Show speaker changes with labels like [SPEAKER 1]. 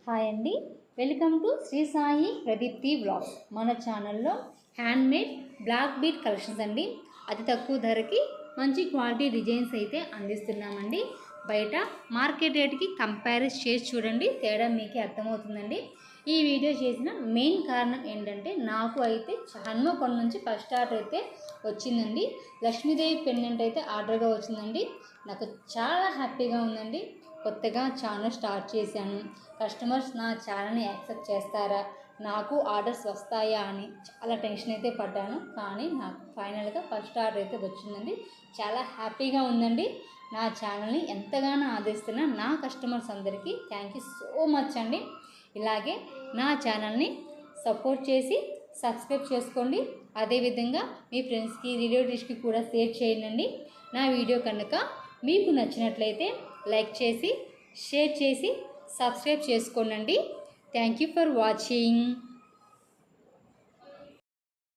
[SPEAKER 1] Hi అండి, welcome to Shri Sai Pradeepti vlogs. మన ఛానల్లో హ్యాండ్మేడ్ బ్లాక్ బీడ్ కలెక్షన్స్ అండి. అతి తక్కువ ధరకి మంచి క్వాలిటీ డిజైన్స్ అయితే అందిస్తున్నామండి. బయట మార్కెట్ రేట్కి కంపారిజ్ చేసి చూడండి, తేడా మీకే అర్థమవుతుందండి. ఈ వీడియో చేసిన మెయిన్ కారణం ఏంటంటే, నాకు అయితే హన్మకొండ నుంచి ఫస్ట్ ఆర్డర్ అయితే వచ్చిందండి. లక్ష్మీదేవి పెండెంట్ అయితే ఆర్డర్గా వచ్చిందండి. నాకు చాలా హ్యాపీగా ఉందండి. కొత్తగా ఛానల్ స్టార్ట్ చేశాను, కస్టమర్స్ నా ఛానల్ని యాక్సెప్ట్ చేస్తారా, నాకు ఆర్డర్స్ వస్తాయా అని చాలా టెన్షన్ అయితే పడ్డాను. కానీ నాకు ఫైనల్గా ఫస్ట్ ఆర్డర్ అయితే వచ్చిందండి. చాలా హ్యాపీగా ఉందండి. నా ఛానల్ని ఎంతగానో ఆదరిస్తున్న నా కస్టమర్స్ అందరికీ థ్యాంక్ యూ సో మచ్ అండి. ఇలాగే నా ఛానల్ని సపోర్ట్ చేసి సబ్స్క్రైబ్ చేసుకోండి. అదేవిధంగా మీ ఫ్రెండ్స్కి, రిలేటివ్స్కి కూడా షేర్ చేయండి. నా వీడియో కనుక మీకు నచ్చినట్లయితే లైక్ చేసి, షేర్ చేసి, సబ్స్క్రైబ్ చేసుకోండి. Thank you for watching.